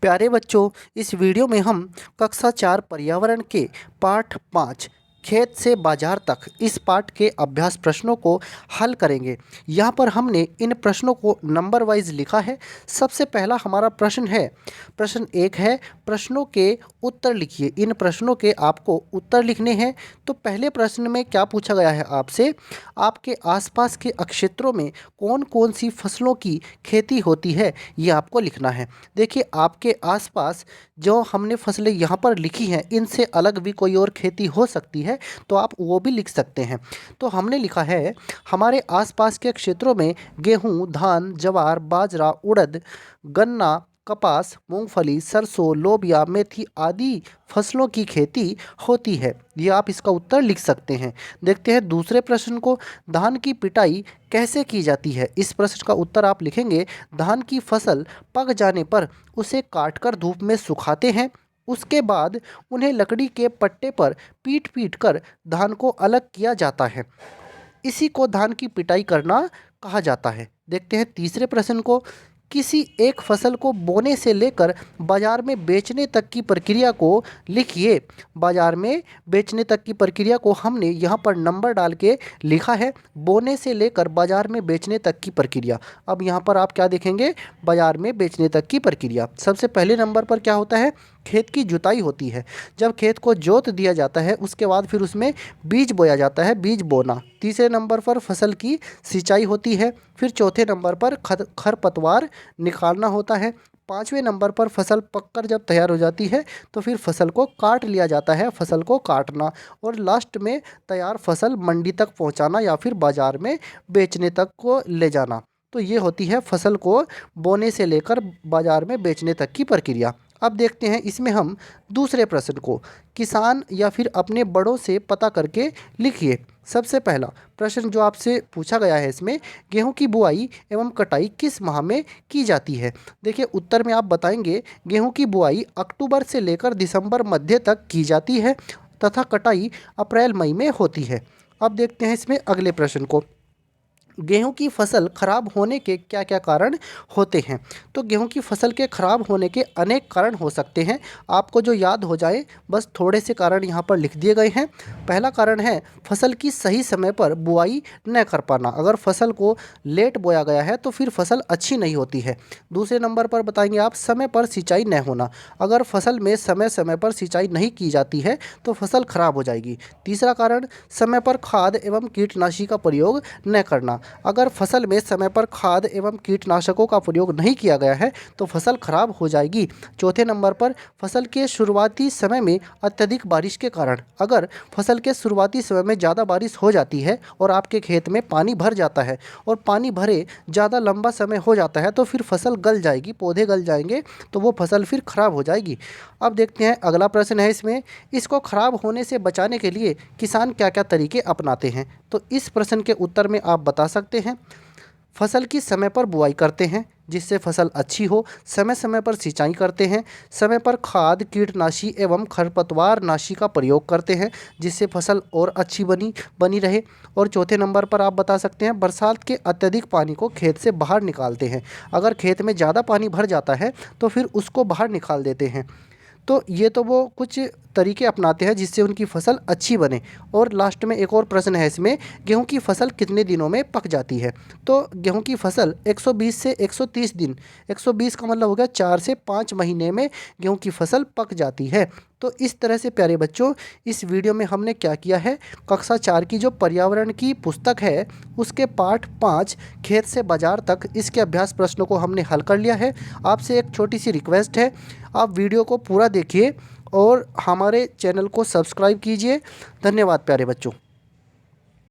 प्यारे बच्चों, इस वीडियो में हम कक्षा 4 पर्यावरण के पाठ 5 खेत से बाजार तक इस पाठ के अभ्यास प्रश्नों को हल करेंगे। यहाँ पर हमने इन प्रश्नों को नंबर वाइज लिखा है। सबसे पहला हमारा प्रश्न है, प्रश्न 1 है, प्रश्नों के उत्तर लिखिए। इन प्रश्नों के आपको उत्तर लिखने हैं। तो पहले प्रश्न में क्या पूछा गया है आपसे, आपके आसपास के क्षेत्रों में कौन कौन सी फसलों की खेती होती है, ये आपको लिखना है। देखिए, आपके आसपास जो हमने फसलें यहाँ पर लिखी हैं, इनसे अलग भी कोई और खेती हो सकती है, तो आप वो भी लिख सकते हैं। तो हमने लिखा है, हमारे आसपास के क्षेत्रों में गेहूँ, धान, ज्वार, बाजरा, उड़द, गन्ना, कपास, मूंगफली, सरसों, लोबिया, मेथी आदि फसलों की खेती होती है। ये आप इसका उत्तर लिख सकते हैं। देखते हैं दूसरे प्रश्न को, धान की पिटाई कैसे की जाती है। इस प्रश्न का उत्तर आप लिखेंगे, धान की फसल पक जाने पर उसे काटकर धूप में सुखाते हैं। उसके बाद उन्हें लकड़ी के पट्टे पर पीट पीट कर धान को अलग किया जाता है। इसी को धान की पिटाई करना कहा जाता है। देखते हैं तीसरे प्रश्न को, किसी एक फसल को बोने से लेकर बाजार में बेचने तक की प्रक्रिया को लिखिए। बाजार में बेचने तक की प्रक्रिया को हमने यहाँ पर नंबर डाल के लिखा है, बोने से लेकर बाजार में बेचने तक की प्रक्रिया। अब यहाँ पर आप क्या देखेंगे, बाजार में बेचने तक की प्रक्रिया। सबसे पहले नंबर पर क्या होता है, खेत की जुताई होती है। जब खेत को जोत दिया जाता है, उसके बाद फिर उसमें बीज बोया जाता है, बीज बोना। तीसरे नंबर पर फसल की सिंचाई होती है। फिर चौथे नंबर पर खरपतवार निकालना होता है। पाँचवें नंबर पर फसल पककर जब तैयार हो जाती है, तो फिर फसल को काट लिया जाता है, फसल को काटना। और लास्ट में तैयार फसल मंडी तक पहुंचाना या फिर बाज़ार में बेचने तक को ले जाना। तो ये होती है फसल को बोने से लेकर बाज़ार में बेचने तक की प्रक्रिया। अब देखते हैं इसमें हम दूसरे प्रश्न को, किसान या फिर अपने बड़ों से पता करके लिखिए। सबसे पहला प्रश्न जो आपसे पूछा गया है, इसमें गेहूं की बुआई एवं कटाई किस माह में की जाती है। देखिए, उत्तर में आप बताएंगे, गेहूं की बुआई अक्टूबर से लेकर दिसंबर मध्य तक की जाती है तथा कटाई अप्रैल मई में होती है। अब देखते हैं इसमें अगले प्रश्न को, गेहूं की फसल खराब होने के क्या क्या कारण होते हैं। तो गेहूं की फसल के खराब होने के अनेक कारण हो सकते हैं। आपको जो याद हो जाए, बस थोड़े से कारण यहाँ पर लिख दिए गए हैं। पहला कारण है फसल की सही समय पर बुआई न कर पाना। अगर फसल को लेट बोया गया है तो फिर फसल अच्छी नहीं होती है। दूसरे नंबर पर बताएंगे आप, समय पर सिंचाई न होना। अगर फसल में समय समय पर सिंचाई नहीं की जाती है तो फसल खराब हो जाएगी। तीसरा कारण, समय पर खाद एवं कीटनाशी का प्रयोग न करना। अगर फसल में समय पर खाद एवं कीटनाशकों का प्रयोग नहीं किया गया है तो फसल खराब हो जाएगी। चौथे नंबर पर, फसल के शुरुआती समय में अत्यधिक बारिश के कारण। अगर फसल के शुरुआती समय में ज़्यादा बारिश हो जाती है और आपके खेत में पानी भर जाता है और पानी भरे ज़्यादा लंबा समय हो जाता है, तो फिर फसल गल जाएगी, पौधे गल जाएंगे, तो वो फसल फिर खराब हो जाएगी। अब देखते हैं अगला प्रश्न है इसमें, इसको खराब होने से बचाने के लिए किसान क्या क्या तरीके अपनाते हैं। तो इस प्रश्न के उत्तर में आप बता सकते हैं, फसल की समय पर बुआई करते हैं जिससे फसल अच्छी हो, समय समय पर सिंचाई करते हैं, समय पर खाद कीटनाशी एवं खरपतवार नाशी का प्रयोग करते हैं जिससे फसल और अच्छी बनी रहे। और चौथे नंबर पर आप बता सकते हैं, बरसात के अत्यधिक पानी को खेत से बाहर निकालते हैं। अगर खेत में ज़्यादा पानी भर जाता है तो फिर उसको बाहर निकाल देते हैं। तो ये तो वो कुछ तरीके अपनाते हैं जिससे उनकी फसल अच्छी बने। और लास्ट में एक और प्रश्न है इसमें, गेहूं की फसल कितने दिनों में पक जाती है। तो गेहूं की फसल 120 से 130 दिन, 120 का मतलब हो गया 4 से 5 महीने में गेहूं की फसल पक जाती है। तो इस तरह से प्यारे बच्चों, इस वीडियो में हमने क्या किया है, कक्षा 4 की जो पर्यावरण की पुस्तक है उसके पाठ 5 खेत से बाजार तक, इसके अभ्यास प्रश्नों को हमने हल कर लिया है। आपसे एक छोटी सी रिक्वेस्ट है, आप वीडियो को पूरा देखिए और हमारे चैनल को सब्सक्राइब कीजिए। धन्यवाद प्यारे बच्चों।